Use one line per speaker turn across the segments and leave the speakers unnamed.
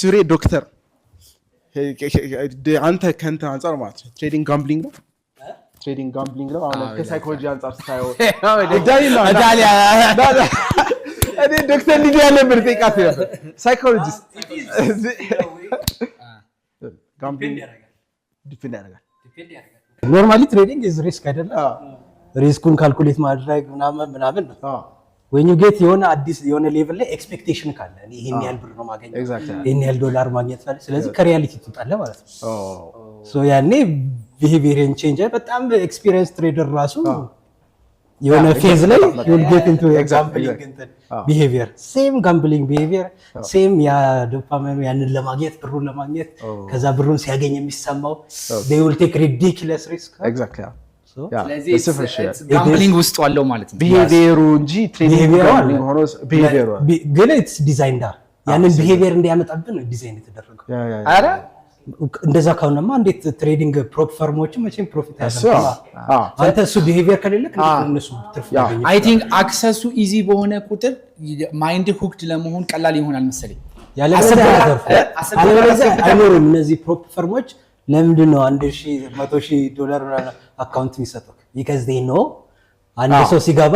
ሱሬ ዶክተር አንተ ከንተ አንፃር ማለት ነው ትሬዲንግ ጋምብሊንግ ነው ትሬዲንግ ጋምብሊንግ ነው አሁን ከሳይኮሎጂ አንፃር ስታየው ዳይና ዳሊያ እኔ ዶክተር ሊዲያ ነበር ጠይቃት ነበር ሳይኮሎጂስት ጋምብሊንግ ዲፔንድ ያደርጋል
ኖርማሊ ትሬዲንግ ኢዝ ሪስክ አይደለም ሪስኩን ካልኩሌት ማድረግ ምናምን ነው when you get የሆነ አዲስ የሆነ ሌቭል ላይ ኤክስፔክቴሽን ካለ እኔ ይሄን ያህል ብር ነው ማገኘው ይሄን ያህል ዶላር ማግኘት ፈልግ ስለዚህ ከሪያሊቲ ትጣጣለህ ማለት ነው ሶ ያኔ ቢሄቪየርን ቼንጅ በጣም ኤክስፒሪየንስ ትሬደር ራሱ የሆነ ፌዝ ላይ you will get into gambling behavior same gambling behavior same ያ ዶፓማይን ያንን ለማግኘት ብሩን ለማግኘት ከዛ ብሩን ሲያገኝ የሚሰማው they will take ridiculous risk
exactly
ጋምብሊንግ ውስጥ ዋለው ማለት ነው
ቢሄቪየሩ እንጂ ትሬዲንግ ጋምብሊንግ ሆኖ ቢሄቪየሩ
ግን ኢትስ ዲዛይንድ ያንን ቢሄቪየር እንዲያመጣብን ነው ዲዛይን የተደረገው
አረ
እንደዛ ካውነማ እንዴት ትሬዲንግ ፕሮፕ ፈርሞች መቼም ፕሮፊት ያሳጣ አንተ እሱ ቢሄቪየር ከሌለ እነሱ ትርፍ ያገኛሉ
አይ ቲንክ አክሰሱ ኢዚ በሆነ ቁጥር ማይንድ ሁክድ ለመሆን ቀላል ይሆናል መሰለኝ
ያለበለዚያ አይኖርም እነዚህ ፕሮፕ ፈርሞች ለምንድን ነው $100,000 አካውንት የሚሰጠው because they know አንድ ሰው ሲገባ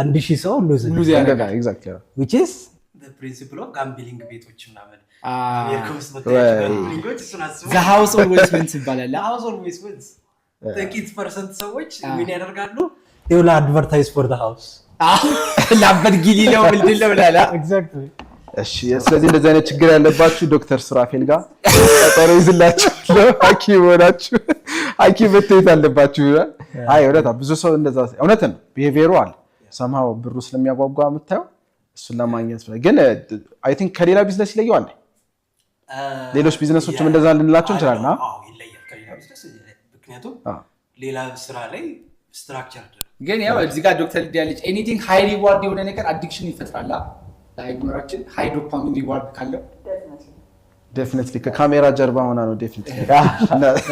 1000 ሰው ሉዝ
ያደርጋል exactly
which is the principle of gambling ቤቶች ምናምን
the house always wins ይባላል
the house always wins ጥቂት ፐርሰንት ሰዎች ምን ያደርጋሉ they will advertise for the house
ላበድጊሊ ነው ምንድነው ብላላ
exactly
እሺ ስለዚህ እንደዚህ አይነት ችግር ያለባችሁ ዶክተር ሱራፌል ጋር ቀጠሮ ይዝላችሁ ሐኪም ሆናችሁ ሐኪም ብትይት አለባችሁ አይ ወለታ ብዙ ሰው እንደዛ እውነት ነው ቢሄቪየሩ አለ somehow ብሩ ስለሚያጓጓ የምታየው እሱን ለማግኘት ግን አይ ቲንክ ከሌላ ቢዝነስ ይለየዋል ሌሎች ቢዝነሶችም እንደዛ ልንላቸው እንችላለን
አዎ ይለያል ከሌላ ቢዝነስ ምክንያቱም ሌላ ስራ ላይ ስትራክቸር
ግን ያው እዚህ ጋር ዶክተር ዲያሊች ኤኒቲንግ ሃይ ሪዋርድ የሆነ ነገር አዲክሽን ይፈጥራል አይግኖራችን ሃይ ዶፓሚን ሪዋርድ ካለው
ዴፊኒትሊ ከካሜራ ጀርባ ሆና ነው ዴፊኒትሊ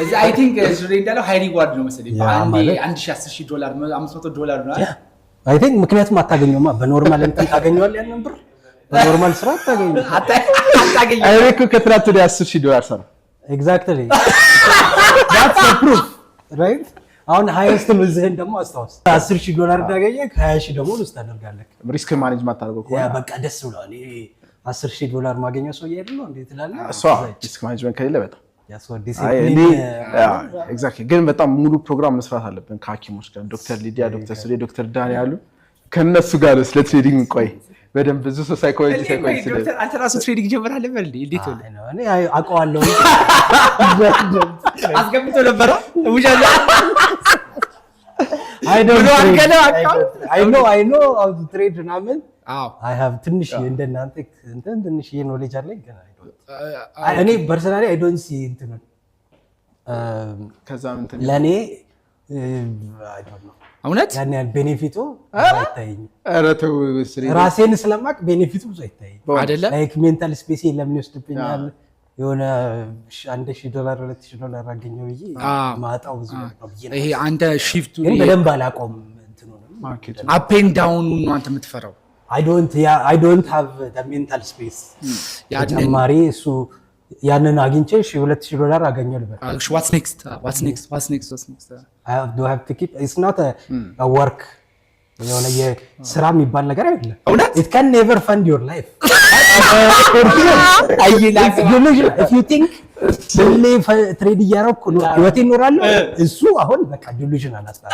እዚህ አይ ቲንክ ዙሬ እንዳለው ሃይ ሪዋርድ ነው መሰለኝ አንዴ $10,000 $500 ነው
አይ ቲንክ ምክንያቱም አታገኘውማ በኖርማል እንትን ታገኘዋለህ ያንን ብር በኖርማል ስራ አታገኘው
አይ እኮ ከትራንት ወደ $10,000 ሰራ
ኤግዛክትሊ that's the proof right አሁን ሃይስት ሉዝህን ደግሞ አስታውስ $10,000 እንዳገኘ $20,000 ደግሞ ሉዝ ታደርጋለህ
ሪስክ ማኔጅ ማታደርገው
ያ በቃ ደስ ብሏል $10,000 ማገኘው ሰው ይሄድሉ እንዴት ትላለህ
እሷ ሪስክ ማኔጅመንት ከሌለ በጣም
ያስወ ዲሲፕሊን
ኤግዛክትሊ ግን በጣም ሙሉ ፕሮግራም መስራት አለብን ከሐኪሞች ጋር ዶክተር ሊዲያ ዶክተር ሱሬ ዶክተር ዳኒ ያሉ ከነሱ ጋር ስለ ትሬዲንግ ቆይ በደንብ ብዙ ሳይኮሎጂ
ዶክተር አንተ ራስህ ትሬዲንግ ጀምራለህ በል እንዴት ሆነ
እኔ አውቀዋለሁ
አስገብቶ ነበር ሙጃላ
I know how to trade ናምን I have ትንሽ እንደናንተ ትንሽ ኖሌጅ አለኝ ግን እኔ ፐርሰናሊ I don't see እንትን
ከዛ እንትን
ለኔ I don't know
እውነት
ያን ያህል ቤኔፊቱ አይታየኝም
ኧረ ተው
ራሴን ስለማቅ ቤኔፊቱ ብዙ አይታየኝም
አይደለ
ላይክ ሜንታል ስፔስ ለምን ይወስድብኛል የሆነ $1,000 $2,000 አገኘው ይይ ማጣው ብዙ ነው
ይሄ አንተ ሺፍቱ
ግን በደንብ አላቆም እንትኑንም
ማርኬት
አፕ ኤንድ ዳውን ነው አንተ የምትፈራው
I don't have the mental space ተጨማሪ እሱ ያንን አግኝቼ $2,000 አገኘው ልበል
what's next
I have to keep it's not a work የሆነ የስራ የሚባል ነገር አይደለም it can never fund your life if you think ሁሌ ትሬድ እያደረኩ ነው ህይወቴ እኖራለሁ እሱ አሁን በቃ ዲሉዥን አላስታራ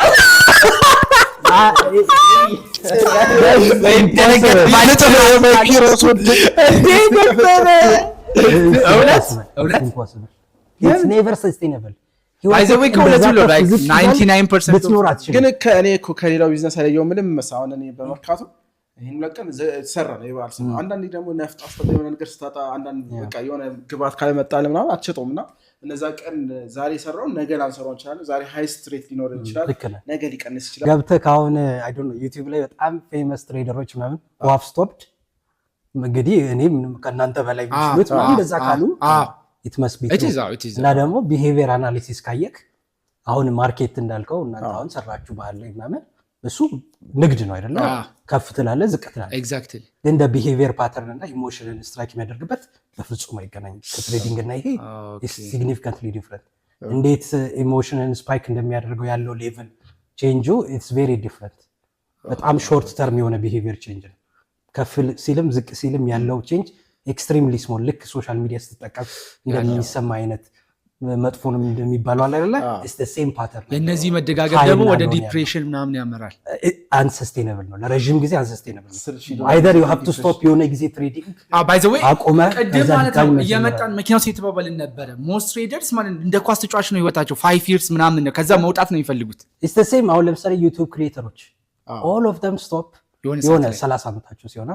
it's never sustainable
አይዘው ከሁለት ብሎ like 99%
ግን ከእኔ እኮ ከሌላው ቢዝነስ አይደለም ምንም መሳውን እኔ በመርካቶ ይሄን ለቀን ሰራ ነው ይባልስ አንዳንዴ ደግሞ ነፍጥ አስፈላጊ የሆነ ነገር ስታጣ አንዳንድ በቃ የሆነ ግባት ካለ መጣለ ምናምን አትሸጡምና እነዛ ቀን ዛሬ ሰራው ነገ ላንሰራው እንችላለን ዛሬ ሃይ ስትሬት ሊኖር ይችላል ነገ ሊቀንስ ይችላል
ገብተህ ካሁን I don't know YouTube ላይ በጣም ፌመስ ትሬደሮች ምናምን ዋፍ ስቶፕድ እንግዲህ እኔ ምንም ከናንተ በላይ ቢስሉት እንደዛ ካሉ it must be እና ደግሞ ቢሄቪየር አናሊሲስ ካየክ አሁን ማርኬት እንዳልከው እናንተ አሁን ሰራችሁ ባህል ላይ ምናምን እሱ ንግድ ነው አይደለ? ከፍ ትላለህ ዝቅ ትላለህ።
ኤግዛክትሊ
እንደ ቢሄቪየር ፓተርን እና ኢሞሽንን ስትራይክ የሚያደርግበት በፍጹም አይገናኝም ከትሬዲንግ እና ይሄ ሲግኒፊካንትሊ ዲፍረንት። እንዴት ኢሞሽንን ስፓይክ እንደሚያደርገው ያለው ሌቭል ቼንጁ ኢትስ ቬሪ ዲፍረንት። በጣም ሾርት ተርም የሆነ ቢሄቪየር ቼንጅ ነው። ከፍ ሲልም ዝቅ ሲልም ያለው ቼንጅ ኤክስትሪምሊ ስሞል፣ ልክ ሶሻል ሚዲያ ስትጠቀም እንደሚሰማ አይነት መጥፎ ነው እንደሚባለው አለ አይደለ? ኢትስ ዘ ሴም ፓተርን።
የነዚህ መደጋገም ደግሞ ወደ ዲፕሬሽን ምናምን ያመራል።
አንሰስቴነብል ነው፣ ለረጅም ጊዜ አንሰስቴነብል ነው። አይደር ዩ ሃቭ ቱ ስቶፕ የሆነ ጊዜ ትሬዲንግ
ባይ ዘ ዌይ
አቆመ።
ቅድም ማለት ነው እየመጣን መኪናው የተባባልን ነበረ። ሞስት ትሬደርስ ማለት እንደ ኳስ ተጫዋች ነው ህይወታቸው 5 years ምናምን ነው፣ ከዛ መውጣት ነው የሚፈልጉት።
ኢትስ ዘ ሴም። አሁን ለምሳሌ ዩቲዩብ ክሪኤተሮች all of them stop የሆነ 30 ዓመታቸው ሲሆን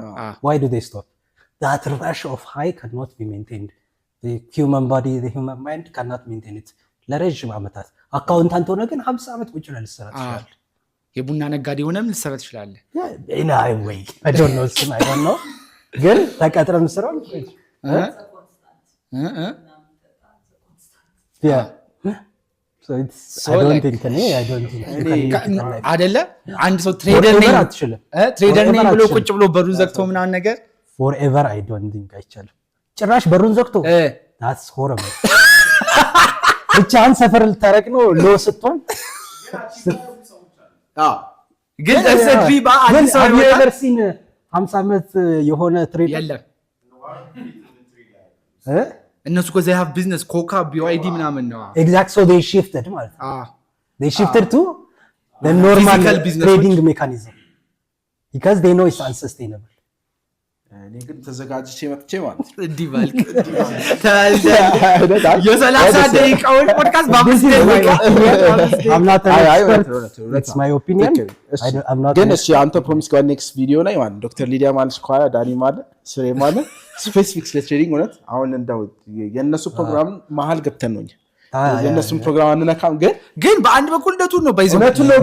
why do they stop? that rush of high cannot be maintained. the human body, the human mind cannot maintain it ለረጅም ዓመታት። አካውንታንት ሆነ ግን 50 ዓመት ቁጭ ብለህ ልትሰራ ትችላለህ።
የቡና ነጋዴ ሆነም ልትሰራ ትችላለህ።
አይ ወይ I don't know ግን ተቀጥረን ስራው
አይደለ? አንድ ሰው ትሬደር ነኝ ብሎ ቁጭ ብሎ በሩን ዘግቶ ምናምን ነገር
forever I don't think አይቻልም። ጭራሽ በሩን ዘግቶ that's horrible። ብቻህን ሰፈር ልታረቅ ነው ሎ ስትሆን
ግን ለሰድሪባ አንድ ሰው
never seen 50 ዓመት የሆነ ትሬደር
የለም። እነሱ ኮ they have business ኮካ BYD ምናምን ነው።
exact so they shifted ማለት ነው። they shifted to the normal trading mechanism because they know it's unsustainable.
እኔ ግን ተዘጋጅቼ መጥቼ ማለት
እንዲህ ባልክ የ30 ደቂቃውን ፖድካስት በ5 ደቂቃ
I'm not an expert. It's my opinion.
ግን እሺ አንተ ፕሮሚስ ጋር ኔክስት ቪዲዮ ላይ ማለት ዶክተር ሊዲያ ማለት ኳላ ዳኒ ማለት ስሬ ማለት ስፔሲፊክ ስለ ትሬዲንግ እውነት አሁን እንደው የነሱ ፕሮግራም መሀል ገብተን ነው የነሱን ፕሮግራም አንነካም።
ግን በአንድ በኩል እንደቱን ነው ባይዘው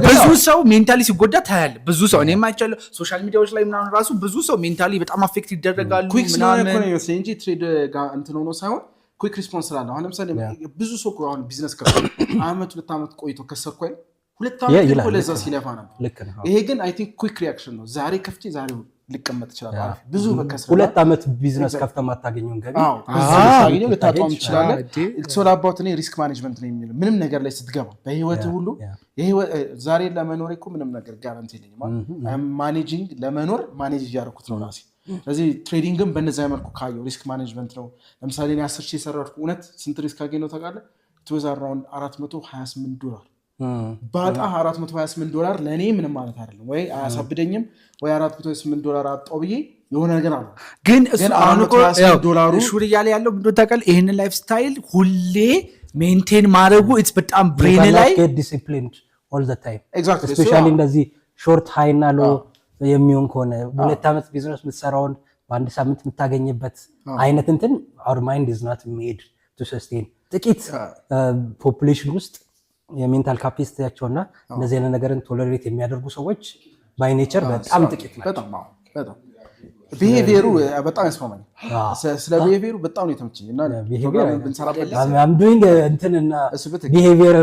ብዙ ሰው ሜንታሊ ሲጎዳ ታያለ። ብዙ ሰው እኔ የማይቻለው ሶሻል ሚዲያዎች ላይ ምናምን ራሱ ብዙ ሰው ሜንታሊ በጣም አፌክት ይደረጋሉ ምናምን
ነው ነው እንጂ ትሬድ ጋር እንትን ሆኖ ሳይሆን ኩዊክ ሪስፖንስ ስላለ አሁን ለምሳሌ ብዙ ሰው አሁን ቢዝነስ ከሰሩ አመት 2 ዓመት ቆይቶ ከሰርኩ 2 ዓመት እኮ ለዛ ሲለፋ ነበር። ይሄ ግን አይ ቲንክ ኩዊክ ሪአክሽን ነው። ዛሬ ከፍቼ ዛሬው ሊቀመጥ ይችላል። ብዙ በከሰራ
2 ዓመት ቢዝነስ ከፍተህ ማታገኘውን ገቢ
ታገኘው ልታጣው ይችላል። ኢትስ ኦል አባውት ሪስክ ማኔጅመንት ነው የሚለው ምንም ነገር ላይ ስትገባ በህይወት ሁሉ ዛሬ ለመኖር እኮ ምንም ነገር ጋራንቲ የለኝም። ማኔጂንግ ለመኖር ማኔጅ እያደረኩት ነው ራሴ። ስለዚህ ትሬዲንግም በእነዛ መልኩ ካየው ሪስክ ማኔጅመንት ነው። ለምሳሌ እኔ 10 ሺህ የሰራሁት እውነት ስንት ሪስክ አገኘው ታውቃለህ? it was around $428 ባጣ $428 ለኔ ምንም ማለት አይደለም። ወይ አያሳብደኝም ወይ $428 አጣው ብዬ የሆነ ነገር አለ።
ግን አሁን እኮ $428 ሹር እያለ ያለው ምንድነው ታውቃለህ? ይሄንን ላይፍ ስታይል ሁሌ ሜንቴን ማድረጉ ኢትስ በጣም ብሬን ላይ
ዲሲፕሊንድ ኦል ዘ ታይም ስፔሻሊ እንደዚህ ሾርት ሃይ እና ሎ የሚሆን ከሆነ 2 ዓመት ቢዝነስ የምትሰራውን በአንድ ሳምንት የምታገኝበት አይነት እንትን our mind is not made to sustain። ጥቂት ፖፑሌሽን ውስጥ የሜንታል ካፓሲቲያቸውና እንደዚህ አይነት ነገርን ቶለሬት የሚያደርጉ ሰዎች ባይ ኔቸር በጣም ጥቂት ናቸው።
በጣም ቢሄቪየሩ በጣም ያስማማኛል። ስለ ቢሄቪየሩ በጣም ነው የተመቸኝ እና ፕሮግራም ብንሰራበት
I'm doing እንትና ቢሄቪየር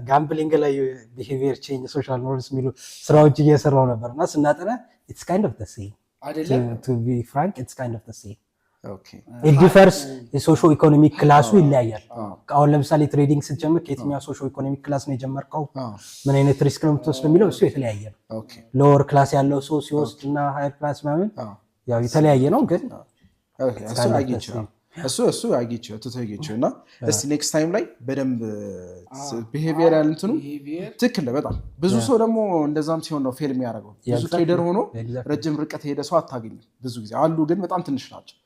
ጋምብሊንግ ላይ ቢሄቪየር ቼንጅ ሶሻል ኖርምስ የሚሉ ስራዎች እየሰራው ነበርና ስናጠና it's kind of the same አይደለም። to be frank it's kind of the same. it differs የሶሾ ኢኮኖሚክ ክላሱ ይለያያል። አሁን ለምሳሌ ትሬዲንግ ስትጀምር ከየትኛው ሶሾ ኢኮኖሚክ ክላስ ነው የጀመርከው፣ ምን አይነት ሪስክ ነው የምትወስደው የሚለው እሱ የተለያየ ነው። ሎወር ክላስ ያለው ሰው ሲወስድ እና ሃየር ክላስ ምናምን ያው የተለያየ ነው። ግን
እሱ አግኝቼው ተተገኘው እና እስቲ ኔክስት ታይም ላይ በደንብ ቢሄቪየር ያልንተኑ ትክክል ነው። በጣም ብዙ ሰው ደግሞ እንደዛም ሲሆን ነው ፌል የሚያደርገው። ብዙ ትሬደር ሆኖ ረጅም ርቀት ሄደ ሰው አታገኝም። ብዙ ጊዜ አሉ ግን በጣም ትንሽ ናቸው።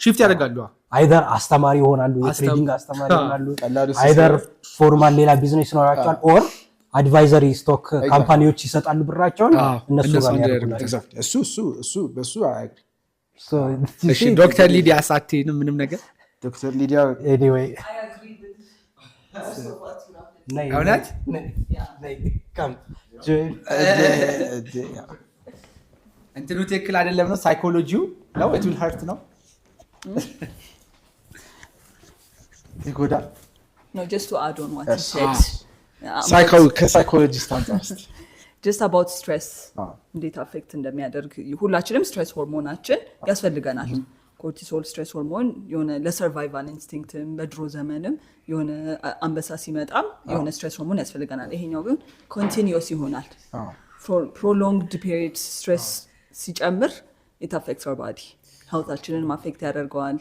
ሽፍት ያደርጋሉ።
አይደር አስተማሪ ይሆናሉ፣ የትሬዲንግ አስተማሪ ይሆናሉ፣ አይደር ፎርማል ሌላ ቢዝነስ ይኖራቸዋል፣ ኦር አድቫይዘሪ ስቶክ ካምፓኒዎች ይሰጣሉ ብራቸውን እነሱ ጋር ያደርጉላቸው።
ኤግዛክትሊ እሱ በሱ አያግሪ።
እሺ ዶክተር ሊዲያ ሳትይን ምንም ነገር
ዶክተር ሊዲያ
ኤኒዌይ
እውነት እንትኑ ትክክል አይደለም ነው ሳይኮሎጂው ነው it will hurt ነው
ይጎዳል።
No, just to add on what he said.
ከሳይኮሎጂስት አንጻር
just about stress እንዴት አፌክት እንደሚያደርግ ሁላችንም ስትሬስ ሆርሞናችን ያስፈልገናል ኮርቲሶል ስትሬስ ሆርሞን የሆነ ለሰርቫይቫል ኢንስቲንክትም በድሮ ዘመንም የሆነ አንበሳ ሲመጣም የሆነ ስትሬስ ሆርሞን ያስፈልገናል ይሄኛው ግን ኮንቲኒዩስ ይሆናል prolonged period stress ሲጨምር it affects our body ሄልታችንን አፌክት ያደርገዋል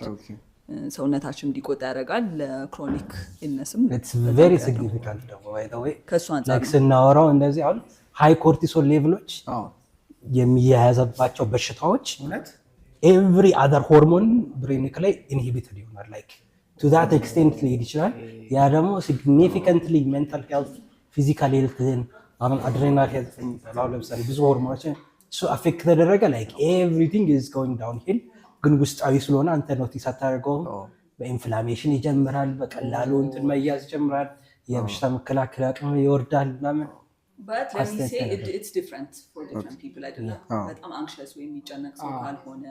ሰውነታችን እንዲቆጣ ያደርጋል ለክሮኒክ ኢልነስም
it's very significant by the way
ከሱ አንፃር
like ስናወራው እንደዚህ አሁን ሃይ ኮርቲሶል ሌቭሎች የሚያያዘባቸው በሽታዎች every other hormone ብሬንክ ላይ inhibited ይሆናል like to that extent ሊሄድ ይችላል ያ ደግሞ significantly mental health physical health አሁን adrenal health ለምሳሌ ብዙ ሆርሞኖች so affect ተደረገ like everything is going downhill ግን ውስጣዊ ስለሆነ አንተ ኖቲስ አታደርገውም በኢንፍላሜሽን ይጀምራል በቀላሉ እንትን መያዝ ይጀምራል የበሽታ መከላከል አቅም ይወርዳል ምናምን
but let me say it's different for different people አይደለም በጣም anxious ወይ የሚጨነቅ ሰው ካልሆነ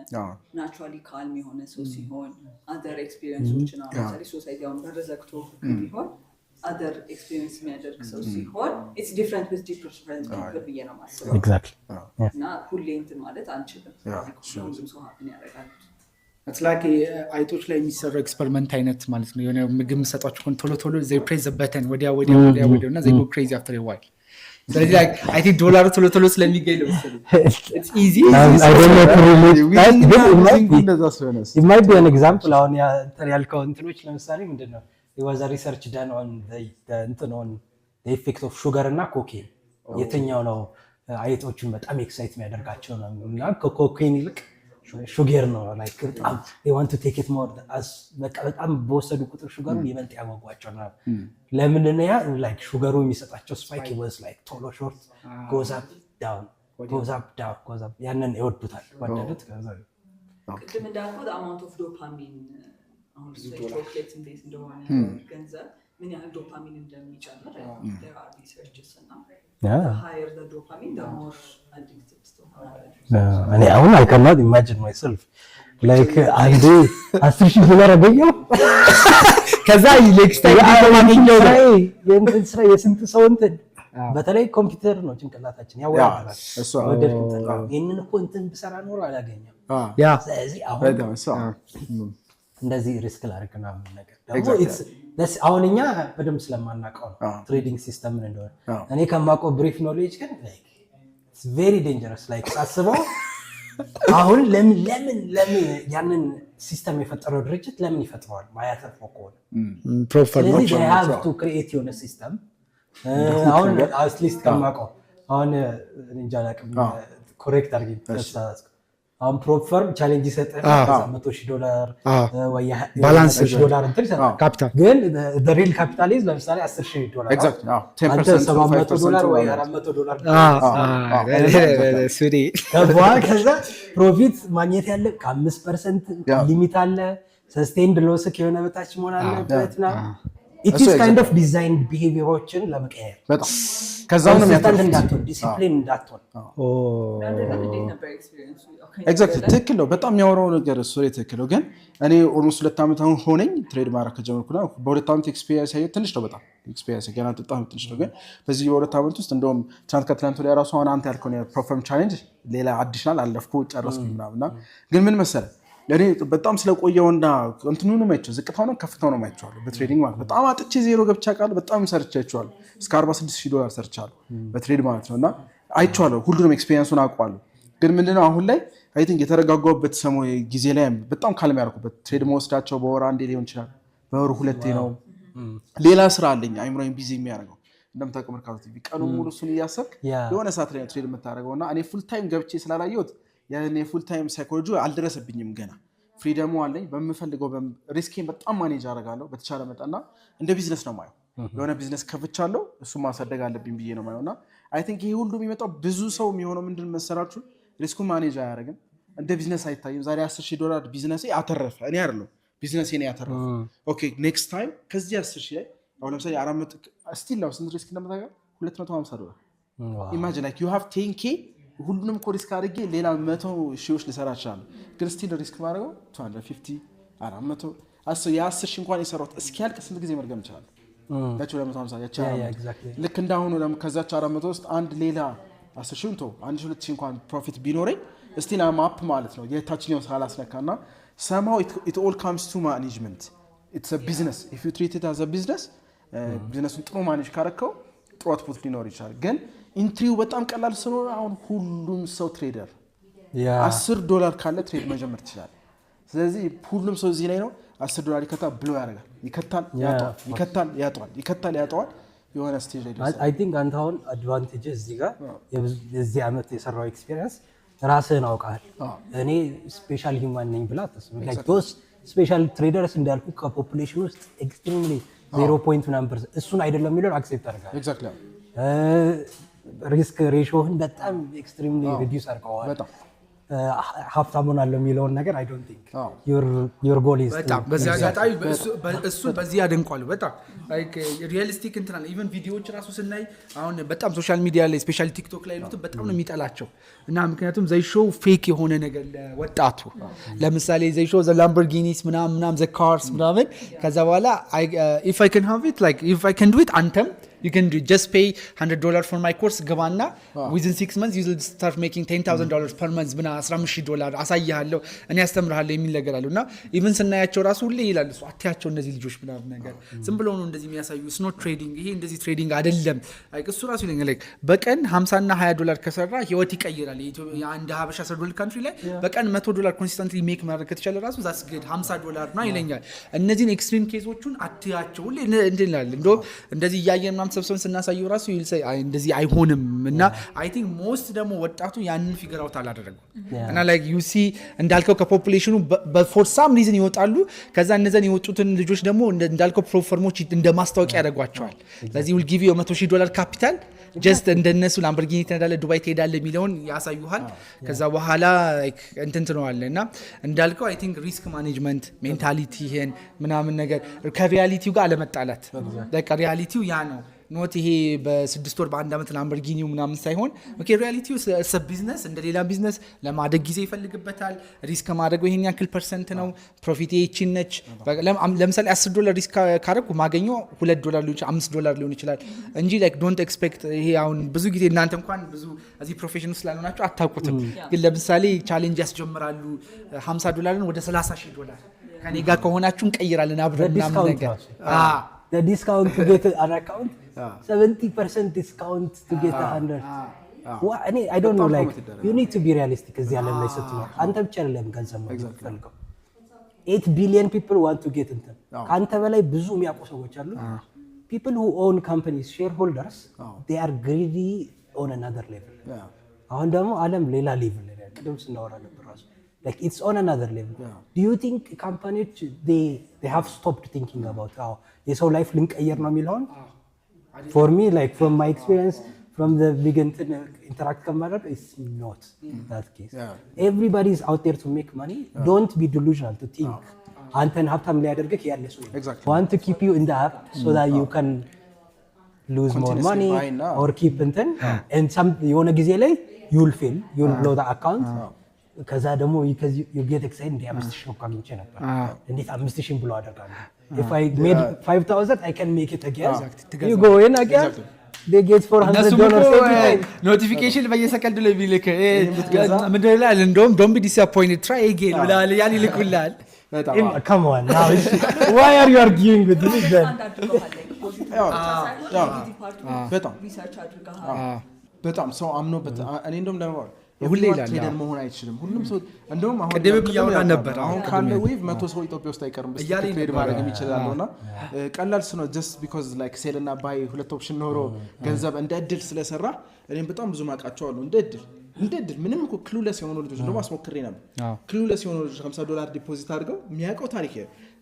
naturally calm የሆነ ሰው ሲሆን other experiences ነው ለምሳሌ ሶሳይቲ አሁን በረዘክቶ ቢሆን other experience የሚያደርግ ሰው ሲሆን it's different with different people ብዬ ነው የማስበው
exactly
እና ሁሌ እንትን ማለት አንችልም ሁሉም ሰው ሀፕን ያደርጋል
it's like አይቶች ላይ የሚሰሩ ኤክስፐሪመንት አይነት ማለት ነው የሆነ ምግብ የምሰጧቸው ቶሎ they press the button ወዲያ እና they go crazy after a while ስለዚህ like I think ዶላሩ ቶሎ ስለሚገኝ ነው it's easy
I don't know to relate it might be an example አሁን ያልከው እንትኖች ለምሳሌ ምንድነው there was a research done on the effect of sugar እና cocaine የትኛው ነው አይጦችን በጣም ኤክሳይት የሚያደርጋቸው ነው እና ኮካይን ይልቅ ሹገር ነው like በጣም they want to take it more as በጣም በወሰዱ ቁጥር ሹገሩን ይበልጥ ያጓጓቸው ነው ለምን ነው ያ like ሹገሩ የሚሰጣቸው ስፓይክ was like ቶሎ ሾርት goes up down ያንን ይወዱታል ወደዱት ከዛ
ቅድም እንዳልኩት amount of dopamine አሁን ቾክሌት እንዴት እንደሆነ ገንዘብ ምን ያህል ዶፓሚን እንደሚጨምር there are researches እና the higher the dopamine the more addicted
እኔ አሁን I cannot imagine myself like አንዴ $10,000 አገኘው ከዛ next time ማግኘው የእንትን ስራ የስንት ሰው እንትን በተለይ ኮምፒውተር ነው ጭንቅላታችን ያወራል
እሱ
ይሄንን እኮ እንትን ብሰራ ኖር አላገኘም
ያ
ስለዚህ አሁን እንደዚህ ሪስክ ላደርግና ምን ነገር ደግሞ it's አሁን እኛ በደንብ ስለማናውቀው ነው ትሬዲንግ ሲስተም ምን እንደሆነ እኔ ከማውቀው ብሪፍ ኖሌጅ ግን like it's very dangerous like ሳስበው አሁን ለምን ያንን ሲስተም የፈጠረው ድርጅት ለምን ይፈጥረዋል ማያተርፈው ከሆነ ፕሮፐር ነው they have to create your system አሁን at least ከማውቀው አሁን እንጃ ላቅም ኮሬክት አድርጊ ተሳሳትኩ አሁን ፕሮፐር ቻሌንጅ ይሰጣል $100,000 ወይ
ባላንስ
$100 እንትን ይሰጣል ካፒታል ግን the real capital is ለምሳሌ $10,000
exactly
10% $700 ወይ $400
ስሪ
ከዛ ፕሮፊት ማግኘት ያለ ከ5% ሊሚት አለ ሰስቴይንድ ሎስ ከሆነ በታች መሆን አለበት ና it is kind of designed behaviorዎችን ለመቀየር
በጣም ከዛው ነው
የሚያተርፈው ዲሲፕሊን እንዳትሆን
ኤግዛክትሊ ትክክል ነው በጣም የሚያወራው ነገር እሱ ትክክል ነው ግን እኔ ኦልሞስት 2 ዓመት አሁን ሆነኝ ትሬድ ማድረግ ከጀመርኩና በ2 ዓመት ኤክስፒሪየንስ ያየሁት ትንሽ ነው በጣም ኤክስፒሪየንስ ገና በጣም ትንሽ ነው ግን በዚህ በ2 ዓመት ውስጥ እንደውም ትናንት ላይ ራሱ አሁን አንተ ያልከው ፕሮፈርም ቻሌንጅ ሌላ አዲሽናል አለፍኩ ጨረስኩ ምናምንና ግን ምን መሰለህ ለኔ በጣም ስለቆየውና እንትኑ ነው ማይቸው ዝቅታው ነው ከፍታው ነው ማይቻለሁ በትሬዲንግ ማለት በጣም አጥቼ ዜሮ ገብቻ ቃል በጣም ሰርቻቸዋለሁ እስከ $46,000 ሰርቻለሁ በትሬድ ማለት ነውና አይቻለሁ ሁሉንም ኤክስፒሪየንሱን አውቀዋለሁ ግን ምንድነው አሁን ላይ አይ ቲንክ የተረጋጋውበት ሰሞን ጊዜ ላይ በጣም ካልም ያርኩበት ትሬድ መወስዳቸው በወር አንዴ ሊሆን ይችላል በወር ሁለቴ ነው ሌላ ስራ አለኝ አይምሮዬን ቢዚ የሚያደርገው እንደምታውቀው መርካቶ ቲቪ ቀኑ ሙሉ እሱን እያሰብክ የሆነ ሰዓት ላይ ትሬድ የምታደርገውና እኔ ፉል ታይም ገብቼ ስላላየሁት ያኔ ፉል ታይም ሳይኮሎጂ አልደረሰብኝም ገና ፍሪደሙ አለኝ በመፈልገው ሪስኬን በጣም ማኔጅ አደርጋለሁ በተቻለ መጠንና እንደ ቢዝነስ ነው ማየው የሆነ ቢዝነስ ከፍቻለሁ እሱ ማሳደግ አለብኝ ብዬ ነው ማየውና አይ ቲንክ ይሄ ሁሉ የሚመጣው ብዙ ሰው የሚሆነው ምንድን መሰራችሁ ሪስኩን ማኔጅ አያደርግም እንደ ቢዝነስ አይታይም ዛሬ $10,000 ቢዝነሴ አተረፈ እኔ አይደለም ቢዝነሴ ነው ያተረፈ ኦኬ ኔክስት ታይም ከዚህ 10,000 ላይ አሁን ለምሳሌ 400 ስቲል ነው ስንት ሪስክ እንደምታውቀው $250 ኢማጂን ላይክ ዩ ሃቭ 10k ሁሉንም ኮሪስክ አድርጌ ሌላ 100,000 ልሰራ እችላለሁ ግን ስቲል ሪስክ ማድረገው 250 400 ያ 10,000 እንኳን የሰራሁት እስኪያልቅ ስንት ጊዜ መርገም እችላለሁ 250 ያቻ ልክ እንዳሁኑ ደግሞ ከዛች 400 ውስጥ አንድ ሌላ 10,000 ቶ 1,200 እንኳን ፕሮፊት ቢኖረኝ እስቲ ና ማፕ ማለት ነው የታችኛው ሳላስነካና somehow it all comes to management. It's a business. If you treat it as a business, ቢዝነሱን ጥሩ ማኔጅ ካረከው ጥሩ አውትፑት ሊኖር ይችላል። ግን ኢንትሪው በጣም ቀላል ስለሆነ አሁን ሁሉም ሰው ትሬደር $10 ካለ ትሬድ መጀመር ትችላል። ስለዚህ ሁሉም ሰው እዚህ ላይ ነው $10 ይከታል ብሎ ያደርጋል። ይከታል ያጣዋል፣ ይከታል ያጣዋል፣ ይከታል ያጣዋል። የሆነ ስቴጅ ላይ
ደርሷል። አይ ቲንክ አንተ አሁን አድቫንቴጅ እዚህ ጋር የዚህ ዓመት የሰራው ኤክስፒሪየንስ ራስህን አውቃል። እኔ ስፔሻል ሂውማን ነኝ ብላ ተስም ላይክ ዶስ ስፔሻል ትሬደርስ እንዳልኩ ከፖፑሌሽን ውስጥ ኤክስትሪምሊ 0.9% እሱን አይደለም የሚለው አክሴፕት አድርጋለሁ።
ኤግዛክትሊ
ሪስክ ሬሾህን በጣም ኤክስትሪምሊ ሪዲዩስ አድርገዋል። በጣም ሀብታም ሆናለሁ የሚለውን ነገር አይ ዶንት ቲንክ ዩር ጎል ኢዝ
በጣም በዚህ አጋጣሚ እሱ በዚህ ያደንቋል። በጣም ላይክ ሪያሊስቲክ እንትናል ኢቨን ቪዲዮዎች ራሱ ስናይ አሁን በጣም ሶሻል ሚዲያ ላይ ስፔሻሊ ቲክቶክ ላይ ያሉት በጣም ነው የሚጠላቸው እና ምክንያቱም ዘይ ሾው ፌክ የሆነ ነገር ለወጣቱ ለምሳሌ ዘይ ሾው ዘ ላምቦርጊኒስ ምናምን ዘ ካርስ ምናምን ከዛ በኋላ if I can have it like if I can do it አንተም you can just pay $100 for my course ገባና within 6 months you will start making $10,000 per month ብና $15 አሳያለሁ እኔ አስተምርሃለሁ የሚል ነገር አለውና ኢቭን ስናያቸው ራሱ ሁሌ ይላል እሱ አትያቸው እነዚህ ልጆች ምናምን ነገር ዝም ብለው ነው እንደዚህ የሚያሳዩ it's not trading ይሄ እንደዚህ ትሬዲንግ አይደለም like እሱ ራሱ ይለኛል like በቀን $50 እና $20 ከሰራ ህይወት ይቀይራል። የአንድ ሀበሻ $10 ካንትሪ ላይ በቀን $100 ኮንሲስተንትሊ ሜክ ማድረግ ከተቻለ ራሱ that's good $50 ነው ይለኛል። እነዚህን ኤክስትሪም ኬዞቹን አትያቸው ሁሌ እንድላል እንደው እንደዚህ ያየን ምናምን ሰብሰብን ስናሳየው ራሱ እንደዚህ አይሆንም እና አይ ቲንክ ሞስት ደግሞ ወጣቱ ያንን ፊገር አውት አላደረገው እና ላይክ ዩ ሲ እንዳልከው ከፖፑሌሽኑ ፎር ሳም ሪዝን ይወጣሉ። ከዛ እነዛን የወጡትን ልጆች ደግሞ እንዳልከው ፕሮፎርሞች እንደማስታወቂያ ያደርጓቸዋል። ስለዚህ will give you $100,000 ካፒታል ጀስት እንደነሱ ላምቦርጊኒ ትነዳለህ ዱባይ ትሄዳለህ የሚለውን ያሳዩሃል። ከዛ በኋላ እንትን ትነዋለህ እና እንዳልከው አይ ቲንክ ሪስክ ማኔጅመንት ሜንታሊቲህን ምናምን ነገር ከሪያሊቲው ጋር አለመጣላት በቃ ሪያሊቲው ያ ነው ኖት ይሄ በ6 ወር በ1 ዓመት ላምቦርጊኒው ምናምን ሳይሆን ኦኬ ሪያሊቲው ሰ ቢዝነስ እንደሌላ ቢዝነስ ለማደግ ጊዜ ይፈልግበታል። ሪስክ ማድረግ ይሄን ያክል ፐርሰንት ነው ፕሮፊት ይቺ ነች። ለምሳሌ $10 ሪስክ ካረኩ ማገኘው $2 ሊሆን ይችላል $5 ሊሆን ይችላል እንጂ ላይክ ዶንት ኤክስፔክት ይሄ አሁን ብዙ ጊዜ እናንተ እንኳን ብዙ እዚህ ፕሮፌሽን ውስጥ ስላልሆናችሁ አታውቁትም። ግን ለምሳሌ ቻሌንጅ ያስጀምራሉ $50 ወደ $30,000 ከኔ ጋር ከሆናችሁ እንቀይራለን አብረን ምናምን ነገር
the discount to get an account 70% discount to get 100 I don't know like you need to be realistic እዚህ ያለ ላይ ስትኖር አንተ ብቻ አይደለም ገንዘብ የምትፈልገው 8 billion people want to get into ካንተ በላይ ብዙ የሚያውቁ ሰዎች አሉ። people who own companies shareholders they are greedy on another level አሁን ደግሞ ዓለም ሌላ ሌቭል ላይ ቅድም ስናወራ ነበር ራሱ like it's on another level do you think companies they have stopped thinking about how የሰው ላይፍ ልንቀየር ነው የሚለውን for me like from my experience from the beginning interact ከማድረግ it's not that case everybody is out there to make money don't be delusional to think አንተን ሀብታም ሊያደርግህ ያለ ሰው want to keep you in the app so that you can lose more money or keep እንትን and some የሆነ ጊዜ ላይ you'll fail you'll blow the account ከዛ ደግሞ because you get excited እንደ 5,000 እንኳን አግኝቼ ነበር እንዴት 5,000 ብሎ አደርጋለሁ if I made 5,000 I can make it again you go in again they get $400
notification በየሰከንዱ ላይ ቢልክ ምንድን ላይ እንደውም don't be disappointed try again ብላል ያን ይልኩላል።
come on now why are you arguing with me then
በጣም ሰው አምኖበት እኔ እንደውም ለማወቅ ሁሌ ትሬደር መሆን አይችልም። ሁሉም ሰው እንደውም አሁን
ቀደም ያወራ ነበር
አሁን ካለ ዌቭ 100 ሰው ኢትዮጵያ ውስጥ አይቀርም ትሬድ ማድረግ የሚችላልና ቀላል ነው just because like sell እና buy ሁለት ኦፕሽን ኖሮ ገንዘብ እንደ እድል ስለሰራ እኔም በጣም ብዙ ማቃቸው አሉ እንደ እድል ምንም እኮ ክሉለስ የሆኑ ልጆች እንደውም አስሞክሬ ነበር። ክሉለስ የሆኑ ልጆች $50 ዲፖዚት አድርገው የሚያውቀው ታሪክ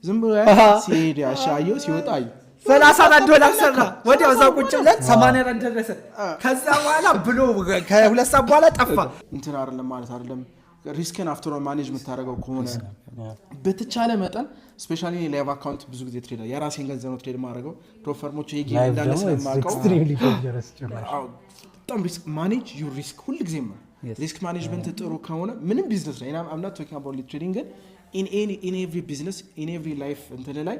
ዝም ብሎ ሲሄድ ያሻየው ሲወጣዩ
$34 ሰራ ወዲያው እዛው ቁጭ ብለን 84 ደረሰ። ከዛ በኋላ ብሎ ከሁለት ሰዓት በኋላ ጠፋ።
እንትን አይደለም ማለት አይደለም ሪስክን አፍተር ማኔጅ የምታደርገው ከሆነ በተቻለ መጠን ስፔሻሊ ላይቭ አካውንት ብዙ ጊዜ ትሬድ የራሴን ገንዘብ ነው ትሬድ ማድረገው ፕሮፈርሞች ይሄ ጌም እንዳለ ስለማውቀው በጣም ሪስክ ማኔጅ ዩ ሪስክ ሁሉ ጊዜ ሪስክ ማኔጅመንት ጥሩ ከሆነ ምንም ቢዝነስ ላይ I'm not talking about trading ግን in every business in every life እንትን ላይ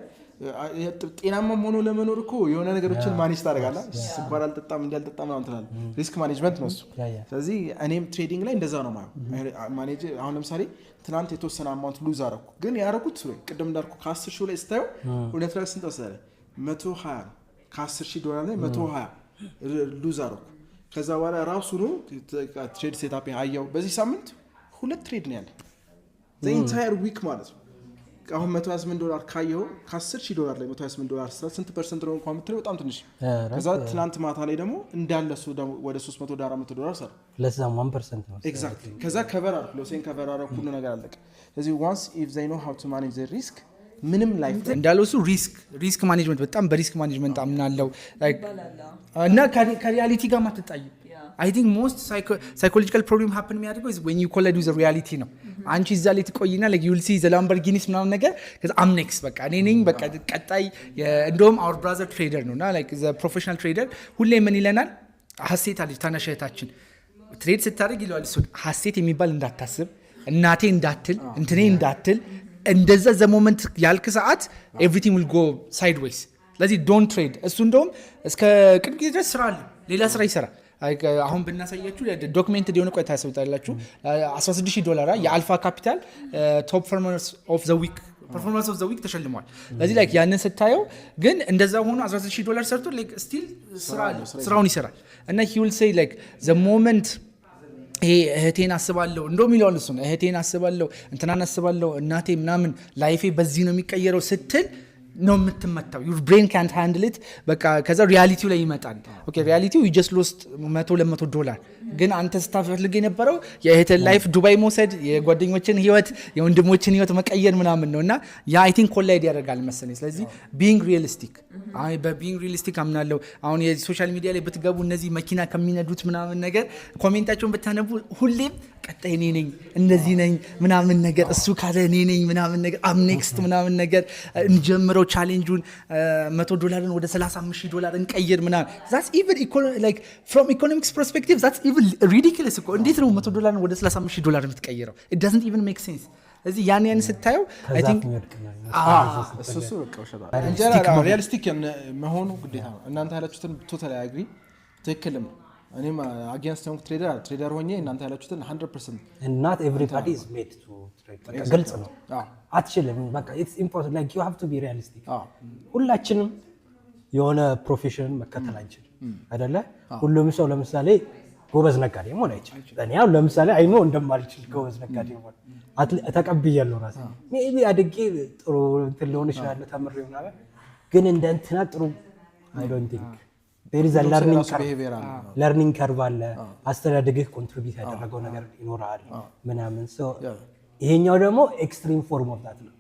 ጤናማ ሆኖ ለመኖር እኮ የሆነ ነገሮችን ማኔጅ ታደርጋለህ። ስኳር አልጠጣም እንዳልጠጣም ምናምን ትላለህ። ሪስክ ማኔጅመንት ነው እሱ። ስለዚህ እኔም ትሬዲንግ ላይ እንደዛ ነው ማኔጅ። አሁን ለምሳሌ ትናንት የተወሰነ አማውንት ሉዝ አደረኩ፣ ግን ያደረኩት ቅድም እንዳልኩ ከ10 ሺህ ላይ ስታየው እውነት ላይ ስንት ወሰደ? 120 ከ10,000 ላይ 120 ሉዝ አደረኩ። ከዛ በኋላ ራሱ ነው ትሬድ ሴታፕ አየው። በዚህ ሳምንት 2 ትሬድ ነው ያለ the entire week ማለት ነው። አሁን $128 ካየው ከ10,000 ላይ $128 ስንት ፐርሰንት ነው እንኳን የምትለው በጣም ትንሽ። ከዛ ትናንት ማታ ላይ ደግሞ እንዳለ እሱ ደግሞ ወደ $300 $400 ሰራ
ለዛም 1% ነው
ኤግዛክትሊ። ከዛ ከቨር አድርኩ ሎሴን ከቨር አድርኩ ሁሉ ነገር አለቀ። ስለዚህ once if they know how to manage their risk ምንም ላይፍ
እንዳለው እሱ ሪስክ ማኔጅመንት በጣም በሪስክ ማኔጅመንት አምናለው እና ከሪያሊቲ ጋር ማትጣይ I think most psychological problem happen የሚያደርገው is when you collide with the reality ነው። አንቺ እዛ ላይ ትቆይና like you will see the Lamborghinis ምናምን ነገር ከዛ I'm next በቃ እኔ ነኝ በቃ ቀጣይ። እንደውም our brother trader ነውና like the professional trader ሁሌ ምን ይለናል? ሀሴት አለች ታናሽ እህታችን ትሬድ ስታደርግ ይለዋል እሱ ሀሴት የሚባል እንዳታስብ፣ እናቴ እንዳትል፣ እንትኔ እንዳትል እንደዛ ዘ ሞመንት ያልክ ሰዓት everything will go sideways። ስለዚህ don't trade። እሱ እንደውም እስከ ቅርብ ጊዜ ድረስ ስራ አለ፣ ሌላ ስራ ይሰራል። አሁን ብናሳያችሁ ዶክመንትድ የሆነ ቆይታ ታስብታላችሁ። $16,000 የአልፋ ካፒታል ቶፕ ፐርፎርመንስ ኦፍ ዘ ዊክ ተሸልሟል። ስለዚህ ላይክ ያንን ስታየው ግን እንደዛ ሆኖ $16,000 ሰርቶ ላይክ ስቲል ስራውን ይሰራል እና he will say like the moment ይሄ እህቴን አስባለሁ እንደውም ይለዋል እሱ እህቴን አስባለሁ እንትናን አስባለሁ እናቴ ምናምን ላይፌ በዚህ ነው የሚቀየረው ስትል ነው የምትመታው። your brain can't handle it በቃ ከዛ ሪያሊቲው ላይ ይመጣል። ኦኬ ሪያሊቲው you just lost $100 ግን አንተ ስታፈልግ የነበረው የእህትን ላይፍ ዱባይ መውሰድ፣ የጓደኞችን ህይወት፣ የወንድሞችን ህይወት መቀየር ምናምን ነውና ያ አይ ቲንክ ኮላይድ ያደርጋል መሰለኝ። ስለዚህ being realistic በቢንግ ሪሊስቲክ አምናለሁ። አሁን የሶሻል ሚዲያ ላይ ብትገቡ እነዚህ መኪና ከሚነዱት ምናምን ነገር ኮሜንታቸውን ብታነቡ ሁሌም ቀጣይ እኔ ነኝ እንደዚህ ነኝ ምናምን ነገር እሱ ካለ እኔ ነኝ ምናምን ነገር አም ኔክስት ምናምን ነገር እንጀምረው ቻሌንጁን $100 ወደ $35,000 እንቀይር ምናምን that's even like from economics perspective that's even ridiculous እኮ እንዴት ነው $100 ወደ $35,000 የምትቀይረው? it doesn't even make sense። እዚህ ያን ስታየው አይ ቲንክ
እሱ በቃ ወሸታ እንጀራ ሪያሊስቲክ መሆኑ ግዴታ ነው። እናንተ ያላችሁትን ቶታሊ አግሪ ትክክልም። እኔም አጌንስት ሆንኩ ትሬደር ሆኜ እናንተ ያላችሁትን 100%
and not everybody is made to trade በቃ ግልጽ ነው። አትችልም በቃ it's important like you have to be realistic። ሁላችንም የሆነ ፕሮፌሽን መከተል አንችልም አይደለ? ሁሉም ሰው ለምሳሌ ጎበዝ ነጋዴ መሆን አይችልም። እኔ አሁን ለምሳሌ አይኖ እንደማልችል ጎበዝ ነጋዴ መሆን ተቀብያለሁ ራሴ ሜቢ አድጌ ጥሩ እንትን ሊሆን ይችላል ተምሬ ምናምን ግን እንደ እንትና ጥሩ I don't think there is a learning curve አለ። አስተዳደግህ ኮንትሪቢዩት ያደረገው ነገር ይኖራል ምናምን so ይሄኛው ደግሞ ኤክስትሪም ፎርም ኦፍ ዳት ነው።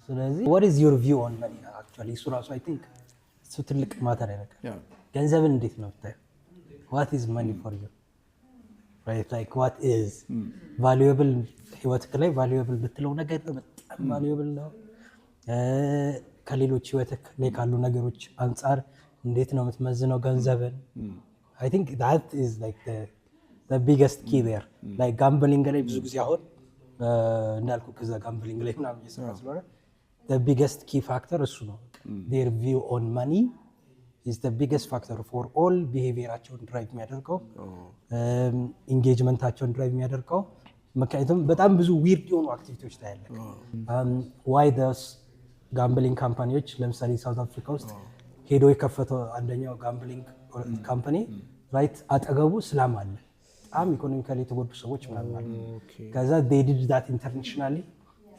ስለዚህ what is your view on money actually እሱ ራሱ I think እሱ ትልቅ ማተር ያደርጋል። ገንዘብን እንዴት ነው የምታየው? what is money for you right like what is valuable ህይወትክ ላይ valuable ብትለው ነገር በጣም valuable ነው። ከሌሎች ህይወትክ ላይ ካሉ ነገሮች አንፃር እንዴት ነው የምትመዝነው ገንዘብን? I think that is like the biggest key there like gambling ላይ ብዙ ጊዜ አሁን እንዳልኩ ከዛ gambling ላይ ምናምን እየሰራ ስለሆነ the biggest key factor እሱ ነው። their view on money is the biggest factor for all behaviorአቸውን ድራይቭ የሚያደርገው ኢንጌጅመንታቸውን ድራይቭ የሚያደርገው ምክንያቱም በጣም ብዙ ዊርድ የሆኑ አክቲቪቲዎች ታያለህ። why those gambling ካምፓኒዎች ለምሳሌ ሳውዝ አፍሪካ ውስጥ ሄዶ የከፈተው አንደኛው ጋምብሊንግ ካምፓኒ ራይት አጠገቡ ስላም አለ በጣም ኢኮኖሚካሊ የተጎዱ ሰዎች ምናምን አለ። ከዛ they did that internationally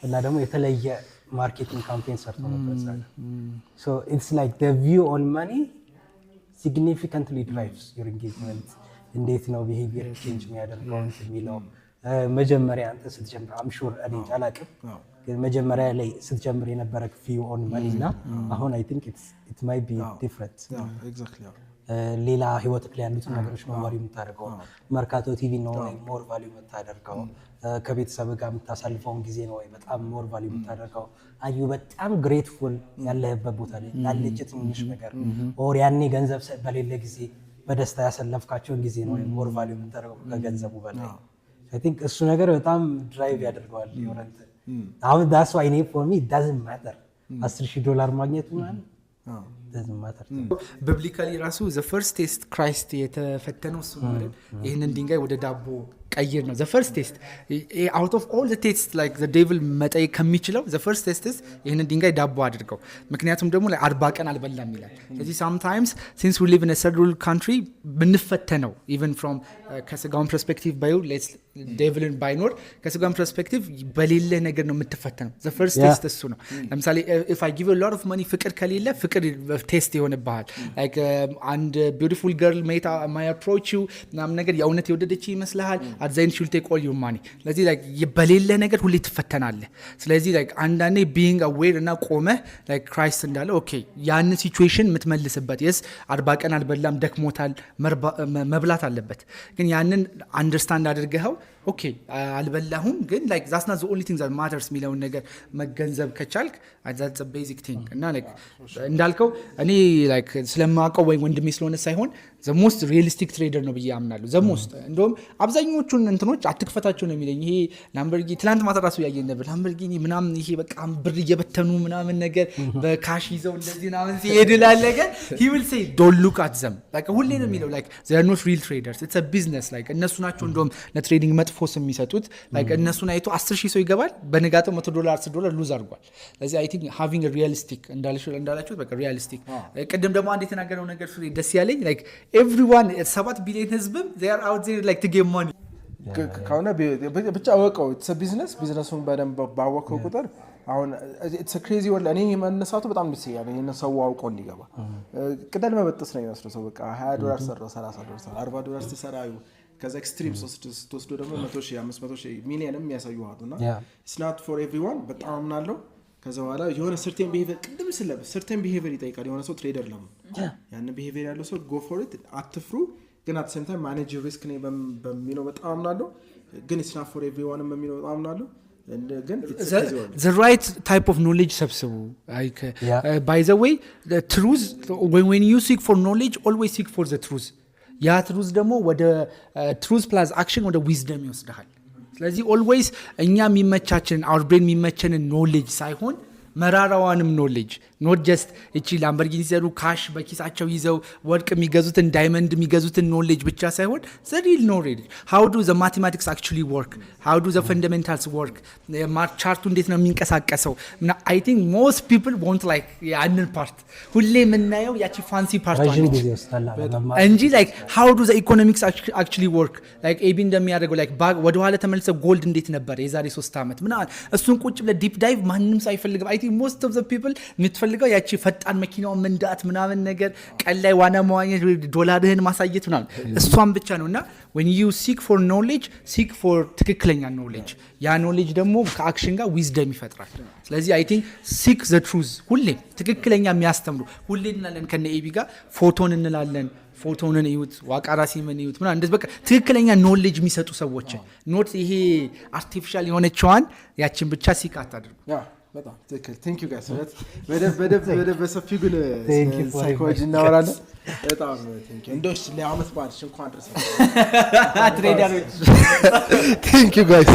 እና ደግሞ የተለየ ማርኬቲንግ ካምፔን ሰርተው ነበር። so it's like the view on money significantly drives your engagement። እንዴት ነው behavior change የሚያደርገው የሚለው መጀመሪያ አንተ ስትጀምር I'm sure እኔ አላውቅም ግን መጀመሪያ ላይ ስትጀምር የነበረ view on money እና አሁን I think it might be different።
exactly
ሌላ ህይወት ላይ ያሉት ነገሮች ነው ወሪ የምታደርገው። መርካቶ ቲቪ ነው ወይ ሞር ቫልዩ የምታደርገው? ከቤተሰብ ጋር የምታሳልፈውን ጊዜ ነው ወይ በጣም ሞር ቫልዩ የምታደርገው? አዩ በጣም ግሬትፉል ያለህበት ቦታ ላይ ያለች ትንሽ ነገር ኦር ያኔ ገንዘብ በሌለ ጊዜ በደስታ ያሰለፍካቸውን ጊዜ ነው ወይ ሞር ቫልዩ የምታደርገው ከገንዘቡ በላይ? I think እሱ ነገር በጣም ድራይቭ ያደርገዋል ይወራንተ። አሁን that's why for me it doesn't matter $10,000 ማግኘት ማለት
ቢብሊካሊ ራሱ ዘ ፈርስት ቴስት ክራይስት የተፈተነው እሱ ማለት ይህንን ድንጋይ ወደ ዳቦ ቀይር ነው። ዘ ፈርስት ቴስት አውት ኦፍ ኦል ዘ ቴስት ላይክ ዘ ዴቪል መጠየቅ ከሚችለው ዘ ፈርስት ቴስት ይህንን ድንጋይ ዳቦ አድርገው። ምክንያቱም ደግሞ 40 ቀን አልበላም ይላል። ስለዚህ ሳምታይምስ ሲንስ ዊ ሊቭ ኢን አ ሰርድ ወርልድ ካንትሪ ብንፈተነው ኢቨን ፍሮም ከስጋውን ፐርስፔክቲቭ ባዩ ሌትስ ዴቪልን ባይኖር ከስጋውን ፐርስፔክቲቭ በሌለ ነገር ነው የምትፈተነው። ዘ ፈርስት ቴስት እሱ ነው። ለምሳሌ ኢፍ አይ ጊቭ ዩ ሎት ኦፍ መኒ ፍቅር ከሌለ ፍቅር ቴስት ይሆንብሃል። ላይክ አንድ ቢዩቲፉል ገርል ሜት ማይ አፕሮች ዩ ምናምን ነገር የእውነት የወደደች ይመስልሃል at the end she'll take all your money። ስለዚህ like በሌለ ነገር ሁሌ ትፈተናለህ። ስለዚህ like አንዳንዴ being aware እና ቆመህ like ክራይስት እንዳለ ኦኬ ያንን ሲቹዌሽን የምትመልስበት yes 40 ቀን አልበላም ደክሞታል መብላት አለበት ግን ያንን አንደርስታንድ አድርገኸው ኦኬ አልበላሁም ግን like that's not the only thing that matters የሚለውን ነገር መገንዘብ ከቻልክ that's a basic thing እና like እንዳልከው እኔ like ስለማውቀው ወይ ወንድሜ ስለሆነ ሳይሆን the most realistic trader ነው ብዬ አምናለሁ። the most እንደውም አብዛኞቹን እንትኖች አትክፈታቸው ነው የሚለኝ። ይሄ ላምበርጊኒ ትላንት ማታ ራሱ ያየን ነበር። ላምበርጊኒ ምናምን ይሄ በቃ ብር እየበተኑ ምናምን ነገር በካሽ ይዘው እንደዚህ ምናምን ሲሄድ ላለገ he will say don't look at them like ሁሌ ነው የሚለው like they are not real traders it's a business like እነሱ ናቸው እንደውም ለትሬዲንግ መጥፎስ የሚሰጡት like እነሱን አይቶ 10,000 ሰው ይገባል በነጋታው $100 $10 ሉዝ አድርጓል። ስለዚህ I think having a realistic እንዳላችሁ በቃ realistic ቅድም ደግሞ አንድ የተናገረው ነገር ደስ ያለኝ like everyone 7 ቢሊዮን ህዝብም they are out there like to get money
ከሆነ ብቻ አወቀው it's a business ቢዝነሱን በደንብ ባወቀው ቁጥር አሁን it's a crazy world እኔ መነሳቱ በጣም ደስ ይላል። ይሄን ሰው አውቆ እንዲገባ ቅደል መበጠስ ነው የሚመስለው ሰው በቃ $20 ሰራ $30 $40 ተሰራዩ ከዛ ኤክስትሪም ስትወስዶ ደግሞ 100,000 500,000 ሚሊዮንም ያሳዩዋሉና it's not for everyone በጣም ምናለው ከዛ በኋላ የሆነ ሰርቴን ቢሄቪየር ቅድም ስለበስ ሰርቴን ቢሄቪየር ይጠይቃል። የሆነ ሰው ትሬደር ለምን ያን ቢሄቪየር ያለው ሰው go for it አትፍሩ ግን at the same time manage your risk ነው በሚለው በጣም ምናለው ግን it's not for everyone በሚለው በጣም ምናለው ግን
the right type of knowledge ሰብስቡ like by the way the truth when you seek for knowledge always seek for the truth ያ ትሩዝ ደግሞ ወደ ትሩዝ ፕላስ አክሽን ወደ ዊዝደም ይወስዳል። ስለዚህ ኦልዌይስ እኛ የሚመቻችንን አወር ብሬን የሚመቸንን ኖሌጅ ሳይሆን መራራዋንም ኖሌጅ ኖት ጀስት እቺ ላምበርጊኒ ሲሰሩ ካሽ በኪሳቸው ይዘው ወርቅ የሚገዙትን ዳይመንድ የሚገዙትን ኖሌጅ ብቻ ሳይሆን the real knowledge how do the mathematics actually work how do the fundamentals work ቻርቱ እንዴት ነው የሚንቀሳቀሰው I think most people won't like ያንን ፓርት ሁሌ የምናየው ያቺ ፋንሲ ፓርት እንጂ like how do the economics actually work like ኤቢ እንደሚያደርገው like ወደ ኋላ ተመልሰው ጎልድ እንዴት ነበር የዛሬ 3 ዓመት ምናምን እሱን ቁጭ ብለ ዲፕ ዳይቭ ማንንም ሳይፈልግ I think most of the people የምትፈልገው ያቺ ፈጣን መኪናውን መንዳት ምናምን ነገር ቀን ላይ ዋና መዋኘት ዶላርህን ማሳየት ምናምን እሷን ብቻ ነውና when you seek for knowledge seek for ትክክለኛ knowledge ያ knowledge ደግሞ ከአክሽን ጋር wisdom ይፈጥራል። ስለዚህ I think seek the truth ሁሌ ትክክለኛ የሚያስተምሩ ሁሌ እንላለን ከነ ኤቢ ጋር ፎቶን እንላለን ፎቶንን ይዩት ዋቃራሲ ምን ይዩት ምናምን እንደዚህ በቃ ትክክለኛ ኖሌጅ የሚሰጡ ሰዎች ኖት ይሄ አርቲፊሻል የሆነችዋን ያችን ብቻ ሲክ አታድርጉ።
በጣም ትክክል ቴንክ ዩ ጋይስ በደብ በሰፊው ግን ሳይኮሎጂ እናወራለን። በጣም ቴንክ ዩ እንደውስ ለአመት በዓል እንኳን ድረስ ትሬደሮች ቴንክ ዩ ጋይስ